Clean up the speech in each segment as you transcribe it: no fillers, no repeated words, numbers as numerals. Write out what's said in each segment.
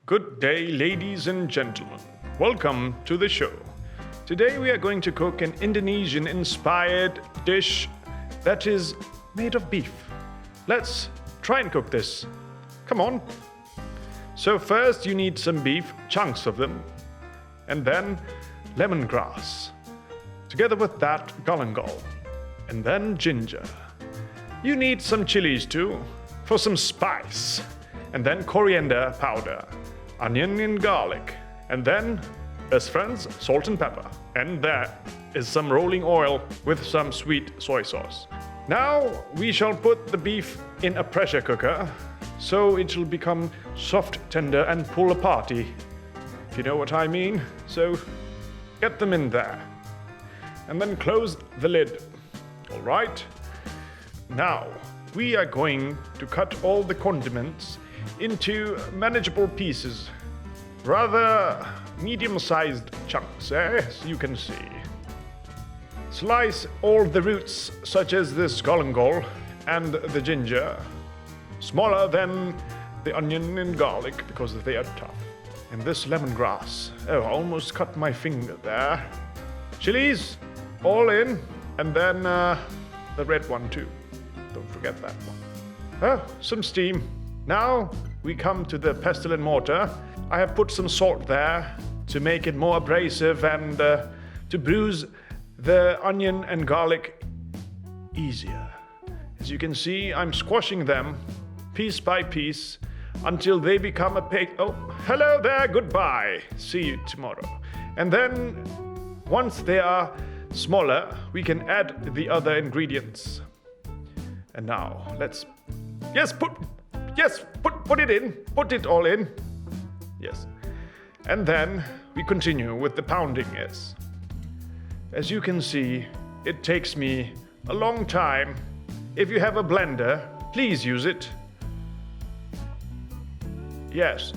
Good day, ladies and gentlemen. Welcome to the show. Today we are going to cook an Indonesian-inspired dish that is made of beef. Let's try and cook this. Come on. So first you need some beef, chunks of them, and then lemongrass. Together with that, galangal, and then ginger. You need some chilies too, for some spice, and then coriander powder, onion and garlic, and then, best friends, salt and pepper. And there is some rolling oil with some sweet soy sauce. Now we shall put the beef in a pressure cooker, so it will become soft, tender, and pull aparty, if you know what I mean. So get them in there, and then close the lid. All right. Now we are going to cut all the condiments into manageable pieces, rather medium-sized chunks, as you can see. Slice all the roots, such as this galangal and the ginger, smaller than the onion and garlic because they are tough. And this lemongrass, oh, I almost cut my finger there. Chilies, all in, and then the red one too. Don't forget that one. Oh, some steam. Now we come to the pestle and mortar. I have put some salt there to make it more abrasive and to bruise the onion and garlic easier. As you can see, I'm squashing them piece by piece until they become a paste. Oh, hello there, goodbye. See you tomorrow. And then once they are smaller, we can add the other ingredients. And now let's put it in. Put it all in. Yes. And then we continue with the pounding, yes. As you can see, it takes me a long time. If you have a blender, please use it. Yes.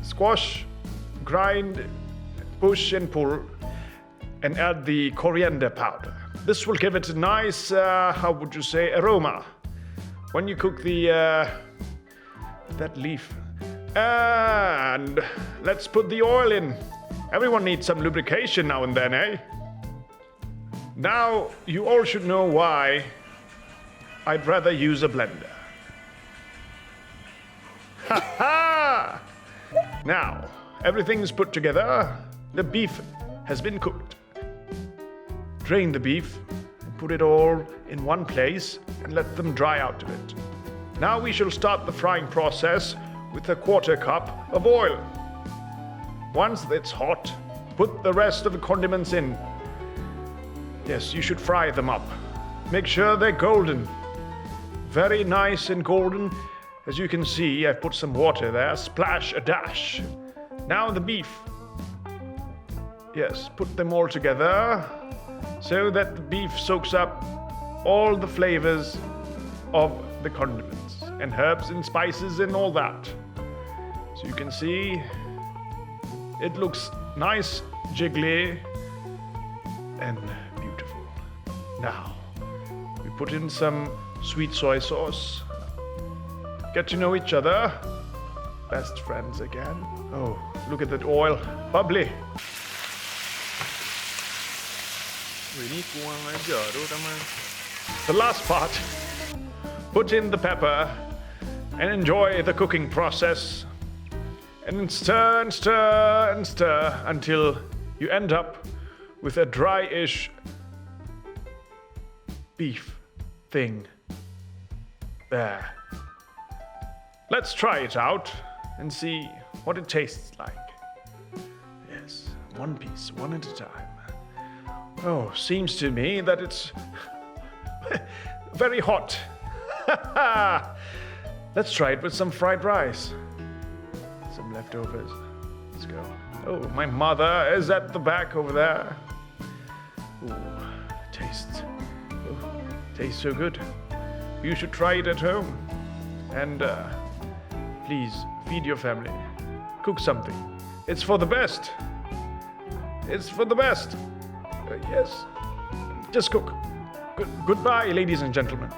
Squash, grind, push and pull, and add the coriander powder. This will give it a nice, how would you say, aroma when you cook that leaf. And let's put the oil in. Everyone needs some lubrication now and then, eh? Now you all should know why I'd rather use a blender. Ha ha! Now everything's put together. The beef has been cooked. Drain the beef and put it all in one place and let them dry out a bit. Now we shall start the frying process with a 1/4 cup of oil. Once it's hot, put the rest of the condiments in. Yes, you should fry them up. Make sure they're golden. Very nice and golden. As you can see, I've put some water there, splash, a dash. Now the beef. Yes, put them all together so that the beef soaks up all the flavors of the condiments and herbs and spices and all that. So you can see it looks nice, jiggly, and beautiful. Now we put in some sweet soy sauce. Get to know each other. Best friends again. Oh, look at that oil, bubbly. Ini kuang aja, teman. The last part, put in the pepper and enjoy the cooking process. And then stir and stir and stir until you end up with a dry-ish beef thing. There. Let's try it out and see what it tastes like. Yes, one piece, one at a time. Oh, seems to me that it's very hot. Let's try it with some fried rice. Some leftovers. Let's go. Oh, my mother is at the back over there. Ooh, tastes so good. You should try it at home. And please feed your family. Cook something. It's for the best. It's for the best. Yes. Just cook. Goodbye, ladies and gentlemen.